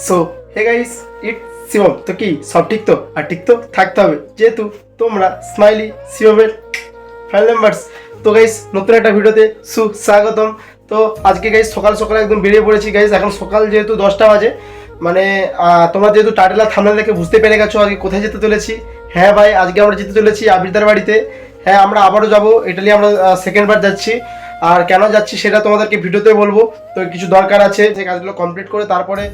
So hey guys it's Shivam. তো কি সব ঠিক তো? আর ঠিক তো থাকতে হবে, যেহেতু তোমরা স্মাইলি শিবমের ফ্যান মেম্বার্স। তো গাইস নতুন একটা ভিডিওতে সুস্বাগতম। তো আজকে গাইস সকাল সকাল একদম বেরিয়ে পড়েছি গাইস। এখন সকাল যেহেতু 10টা বাজে, মানে তোমরা যেহেতু টাইটেল আর থাম্বনেল দেখে বুঝতে পেরে গেছো আজকে কোথায় যেতে চলেছি। হ্যাঁ ভাই, আজকে আমরা যেতে চলেছি আবিরদার বাড়িতে। হ্যাঁ, আমরা আবারও যাবো, ইটালি আমরা সেকেন্ড বার যাচ্ছি। আর কেন যাচ্ছি সেটা তোমাদেরকে ভিডিওতে বলবো। তো কিছু দরকার আছে, যে কাজগুলো কমপ্লিট করে তারপরে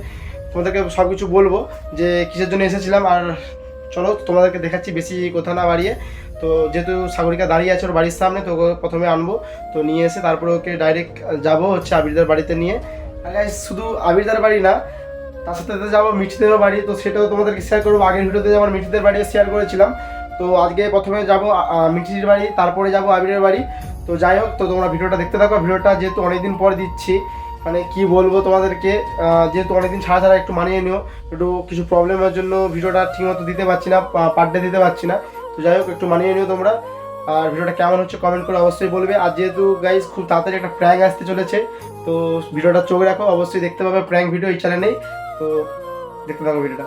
তোমাদেরকে সব কিছু বলবো যে কিসের জন্য এসেছিলাম। আর চলো তোমাদেরকে দেখাচ্ছি বেশি কথা না বাড়িয়ে। তো যেহেতু সাগরিকা দাঁড়িয়ে আছে ওর বাড়ির সামনে, তো ওকে প্রথমে আনবো, তো নিয়ে এসে তারপরে ওকে ডাইরেক্ট যাবো হচ্ছে আবিরদার বাড়িতে নিয়ে। আর গাইস শুধু আবিরদার বাড়ি না, তার সাথে যাবো মিঠিদেরও বাড়ি। তো সেটাও তোমাদেরকে শেয়ার করবো। আগের ভিডিওতে যেমন মিঠিদের বাড়ি শেয়ার করেছিলাম, তো আজকে প্রথমে যাবো মিঠির বাড়ি, তারপরে যাবো আবিরের বাড়ি। তো যাই হোক, তো তোমরা ভিডিওটা দেখতে থাকো। ভিডিওটা যেহেতু অনেকদিন পর দিচ্ছি, মানে কি বলবো তোমাদেরকে, যেহেতু অনেকদিন ছাড়া ছাড়া একটু মানিয়ে নিও। একটু কিছু প্রবলেমের জন্য ভিডিওটা ঠিকমতো দিতে পারছি না, পার ডে দিতে পারছি না। তো যাই হোক, একটু মানিয়ে নিও তোমরা। আর ভিডিওটা কেমন হচ্ছে কমেন্ট করে অবশ্যই বলবে। আর যেহেতু গাইস খুব তাড়াতাড়ি একটা প্র্যাঙ্ক আসতে চলেছে, তো ভিডিওটা চোখ রাখো, অবশ্যই দেখতে পাবে প্র্যাঙ্ক ভিডিও এই চ্যানেলেই। তো দেখতে থাকো ভিডিওটা।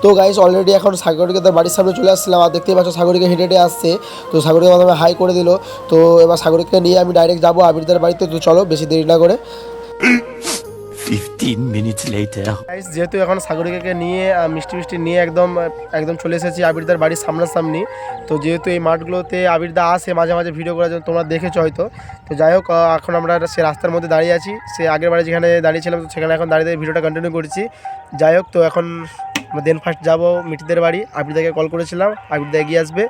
তো গাইস অলরেডি এখন সাগরিকা তার বাড়ির সামনে চলে আসছিলাম, আর দেখতেই পাচ্ছ সাগরিকা হেঁটে হেঁটে আসছে। তো সাগরিকা প্রথমে হাই করে দিল। তো এবার সাগরিকা নিয়ে আমি ডাইরেক্ট যাবো আবিরদার বাড়িতে। তো চলো বেশি দেরি না করে। 15 minutes later. গাইস যেহেতু এখন সাগরিকাকে নিয়ে মিষ্টি মিষ্টি নিয়ে একদম একদম চলে এসেছি আবিরদার বাড়ির সামনাসামনি। তো যেহেতু এই মাঠগুলোতে আবিরদা আসে মাঝে মাঝে ভিডিও করার জন্য, তোমরা দেখেছো হয়তো। তো যাই হোক, এখন আমরা সে রাস্তার মধ্যে দাঁড়িয়ে আছি, সে আগের বাড়ি যেখানে দাঁড়িয়েছিলাম, তো সেখানে এখন দাঁড়িয়ে ভিডিওটা কন্টিনিউ করছি। যাই হোক, তো এখন দেন ফার্স্ট যাবো মিঠিদের বাড়ি। আবিরদাকে কল করেছিলাম, আবিরদা এগিয়ে আসবে।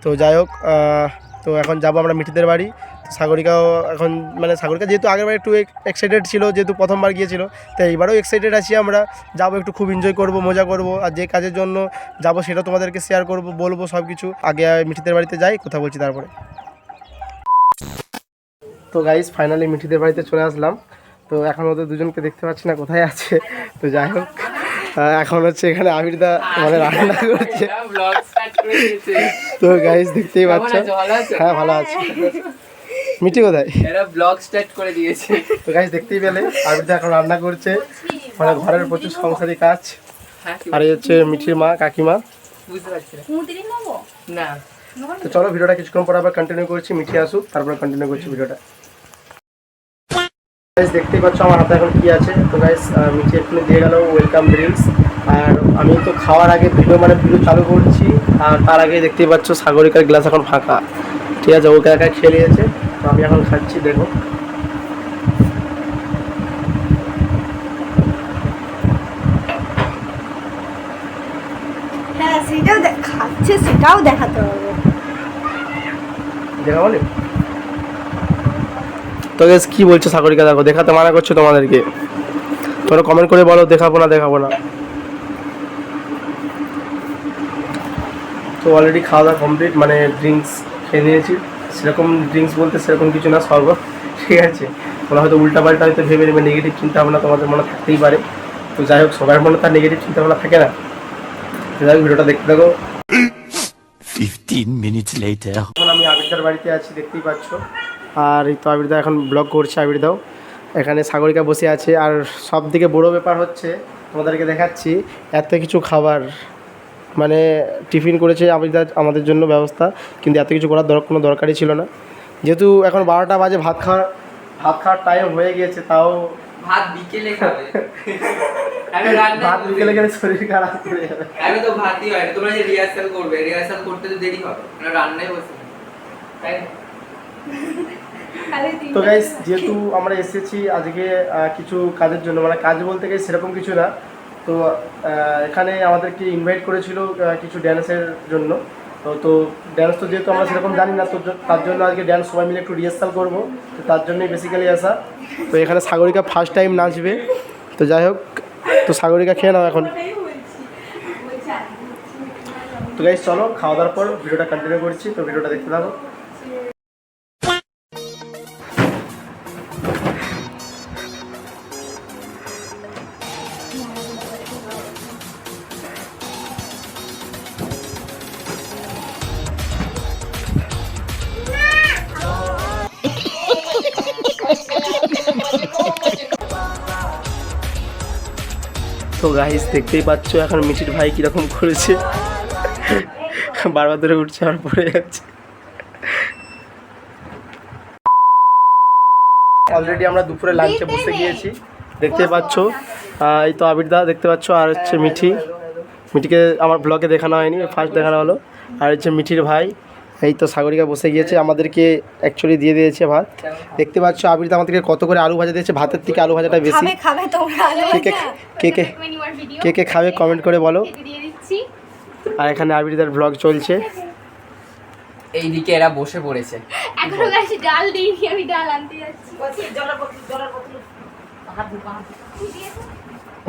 তো যাই হোক, তো এখন যাবো আমরা মিঠিদের বাড়ি। সাগরিকাও এখন, মানে সাগরিকা যেহেতু আগেরবার একটু এক্সাইটেড ছিল, যেহেতু প্রথমবার গিয়েছিল, তো এইবারও এক্সাইটেড আছি। আমরা যাবো, একটু খুব এনজয় করব, মজা করব। আর যে কাজের জন্য যাবো সেটা তোমাদেরকে শেয়ার করব, বলবো সব কিছু। আগে মিঠিদের বাড়িতে যাই, কথা বলছি তারপরে। তো গাইস ফাইনালি মিঠিদের বাড়িতে চলে আসলাম। তো এখন ওদের দুজনকে দেখতে পাচ্ছি না কোথায় আছে। তো যাই হোক, এখন হচ্ছে এখানে আবিরদা মানে রান্না করছে। তো গাইস দেখতেই পাচ্ছ। হ্যাঁ ভালো আছে। মিঠি কোথায়? এরা ব্লগ স্টার্ট করে দিয়েছে। তো গাইস দেখতেই পেলে আবিরদা এখন রান্না করছে, মানে ঘরের প্রচুর সংসারী কাজ। আর এই হচ্ছে মিঠির মা, কাকিমা। বুঝতে পারছি না। তো চলো ভিডিওটা কিছুক্ষণ পর আবার কন্টিনিউ করছি, মিঠি আসুক তারপরে কন্টিনিউ করছি ভিডিওটা। গাইস দেখতেই পাচ্ছ আমার হাতে এখন কি আছে। তো গাইস মিঠি এক্ষুনি দিয়ে গেল ওয়েলকাম ড্রিঙ্কস। আর আমি তো খাওয়ার আগে ভিডিও চালু করছি, আর তার আগে দেখতেই পাচ্ছ সাগরিকার গ্লাস এখন ফাঁকা। ঠিক আছে, ওকে একা খেয়ে নিয়েছে, তো আমি এখন খাচ্ছি, দেখো। হ্যাঁ সেটাও খাচ্ছে, সেটাও দেখাতে হবে। দেখা বলে। তো গাইস কি বলছো সাগরিকা, দেখো দেখাতে মানা করছো তোমাদেরকে। তোমরা কমেন্ট করে বলো দেখাবো না দেখাবো না। তো অলরেডি খাওয়া দাওয়া কমপ্লিট, মানে ড্রিঙ্কস খেয়ে নিয়েছি। সেরকম ড্রিঙ্কস বলতে সেরকম কিছু না, শরবত। ঠিক আছে, তোমরা হয়তো উল্টাপাল্টা হয়তো ভেবে নেবে, নেগেটিভ চিন্তাভাবনা তোমাদের মনে থাকতেই পারে। তো যাই হোক, সবার মনে তার নেগেটিভ চিন্তাভাবনা থাকে না। যাই হোক, ভিডিওটা দেখতে থাকো। 15 minutes later. এখন আমি আবিরদার বাড়িতে আছি, দেখতেই পাচ্ছ। আর এই তো আবিরদা এখন ব্লগ করছে। আবিরদাও এখানে, সাগরিকা বসে আছে। আর সব থেকে বড়ো ব্যাপার হচ্ছে, তোমাদেরকে দেখাচ্ছি, এত কিছু খাবার, মানে টিফিন করেছে আবিরদা আমাদের জন্য ব্যবস্থা। কিন্তু এত কিছু করার কোনো দরকারই ছিল না, যেহেতু এখন 12টা বাজে, ভাত খাওয়ার টাইম হয়ে গিয়েছে। তাও ভাত বিকেলে খাবে। ভাত বিকেলে গেলে শরীর খারাপ করে যাবে। আমি তো ভাতই হয়, তোমরা যে রিহার্সাল করবে, রিহার্সাল করতে তো দেরি হবে, মানে রান্নায় বসে তাই। তো গাইস যেহেতু আমরা এসেছি আজকে কিছু কাজের জন্য, মানে কাজ বলতে গেলে সেরকম কিছু না। তো এখানে আমাদেরকে ইনভাইট করেছিল কিছু ড্যান্সের জন্য। তো ড্যান্স তো যেহেতু আমরা সেরকম জানি না, তো তার জন্য আজকে ড্যান্স সবাই মিলে একটু রিহার্সাল করবো। তো তার জন্যই বেসিক্যালি আসা। তো এখানে সাগরিকা ফার্স্ট টাইম নাচবে। তো যাই হোক, তো সাগরিকা খেয়ে নাও এখন। তো গাইস চলো, খাওয়া দাওয়ার পর ভিডিওটা কন্টিনিউ করছি। তো ভিডিওটা দেখতে থাকো। তো গাইস দেখতেই পাচ্ছ এখন মিঠির ভাই কিরকম করেছে, বারবার ধরে উঠছে আর পড়ে যাচ্ছে। অলরেডি আমরা দুপুরে লাঞ্চে বসে গিয়েছি, দেখতে পাচ্ছ। এই তো আবিরদা দেখতে পাচ্ছ, আর হচ্ছে মিঠিকে আমার ব্লগে দেখানো হয়নি, ফার্স্ট দেখানো হলো। আর হচ্ছে মিঠির ভাই, এই তো সাগরিকা বসে গিয়েছে, আমাদেরকে অ্যাকচুয়ালি দিয়ে দিয়েছে ভাত। দেখতে পাচ্ছ আবিরদা আমাদেরকে কত করে আলু ভাজা দিয়েছে, ভাতের থেকে আলু ভাজাটা বেশি। খাবে তোমরা আলু কে কে কে কে কে খাবে কমেন্ট করে বলো। আর এখানে আবিরদার ব্লগ চলছে। এইদিকে এরা বসে পড়েছে। এখনো গাছে ডাল দিইনি, আমি ডাল আনতে যাচ্ছি।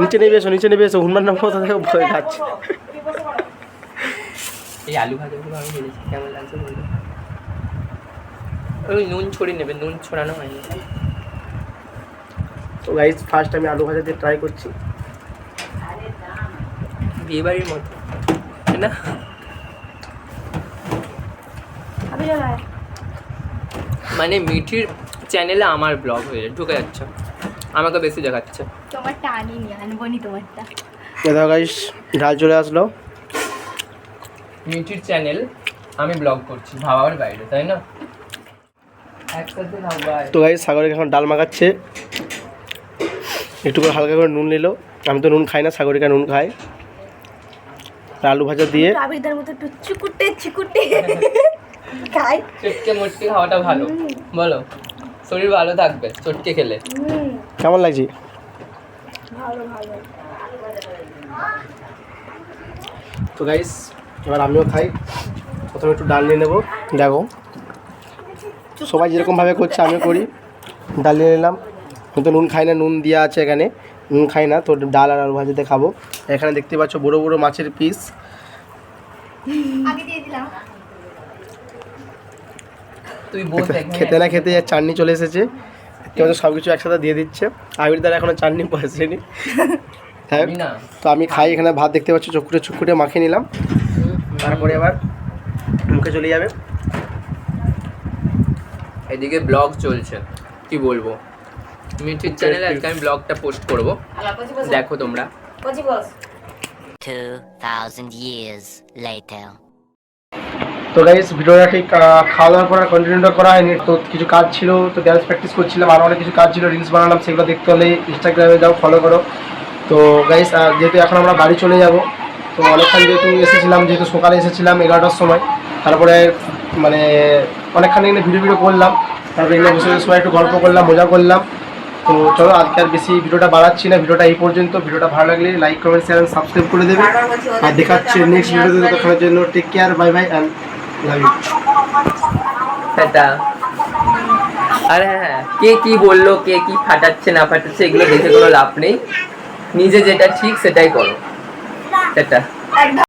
নিচে নেবে এসো হুনমান নাম কোথা থেকে ভয় খাচ্ছে। এই আলু ভাজাগুলো আমি ভেবেছি কেমন লাগছে বলবো। ওই নুন ছড়িয়ে নেবে, নুন ছড়ানো হয়নি। তো গাইস ফার্স্ট আমি আলু ভাজা দিয়ে ট্রাই করছি। বিয়ে বাড়ির মতো তাই না? মানে মিঠির চ্যানেলে আমার ব্লগ হয়ে ঢুকে যাচ্ছে, আমাকে বেশি দেখাচ্ছে। তোমারটা আনিনি, আনবনি তোমারটা। দেখো গাইস ডাল চলে আসলো। মিঠির চ্যানেল, আমি ব্লগ করছি ভাবার বাইরে, তাই না? একসাথে নাও ভাই। তো গাইস সাগরিকা এখন ডাল মাখাচ্ছে, একটু করে হালকা করে নুন নিল। আমি তো নুন খাই না, সাগরিকা নুন খায়। আলু ভাজা দিয়ে আবিরদার মতো একটু চুকুটে খাই। চটকে মুটকে খাওয়াটা ভালো, বলো শরীর ভালো থাকবে চটকে খেলে। কেমন লাগছে? ভালো ভালো। তো গাইস এবার আমিও খাই। প্রথমে একটু ডাল নিয়ে নেবো। দেখো সবাই যেরকমভাবে করছে আমিও করি, ডাল নিয়ে নিলাম। আমি তো নুন খাই না, নুন দেওয়া আছে এখানে, নুন খাই না, তো ডাল আর আলু ভাজাতে খাবো। এখানে দেখতে পাচ্ছ বড় বড় মাছের পিস। আগে দিয়ে দিলাম। তুই বল খেতে না খেতে চাটনি চলে এসেছে, দেখতে পাচ্ছ সব কিছু একসাথে দিয়ে দিচ্ছে। আবির দ্বারা এখনো চাটনি পয়সেনি। হ্যাঁ না তো আমি খাই। এখানে ভাত দেখতে পাচ্ছ চুকুটে মাখিয়ে নিলাম, তারপরে আবার মুখে চলে যাবে। এদিকে ব্লগ চলছে, কি বলবো, মিঠির চ্যানেলে আজকে আমি ব্লগটা পোস্ট করব, দেখো তোমরা। 2000 years later. তো গাইস ভিডিওটা ঠিক খাওয়া দাওয়ার পর আর কন্টিনিউটা করা হয়নি, তো কিছু কাজ ছিল, তো ড্যান্স প্র্যাকটিস করছিলাম, আরও অনেক কিছু কাজ ছিল, রিলস বানালাম, সেগুলো দেখতে হলে ইনস্টাগ্রামে যাও, ফলো করো। তো গাইস যেহেতু এখন আমরা বাড়ি চলে যাব, তো অনেকক্ষণ যেহেতু এসেছিলাম, যেহেতু সকালে এসেছিলাম 11টার সময়, তারপরে মানে অনেকখানি এখানে ভিডিও করলাম, তারপরে এখানে বসে সবাই একটু গল্প করলাম, মজা করলাম। তো চলো আজকে আর বেশি ভিডিওটা বাড়াচ্ছি না, ভিডিওটা এই পর্যন্ত। ভিডিওটা ভালো লাগলে like comment share and subscribe করে দেবে। আর দেখাচ্ছে নেক্সট ভিডিওতে, ততক্ষণের জন্য take care, bye bye and love you. টাটা। আরে হ্যাঁ, কে কি বললো, কে কি ফাটাচ্ছে না ফাটাচ্ছে এগুলো দেখে কোনো লাভ নেই, নিজে যেটা ঠিক সেটাই করো। টাটা।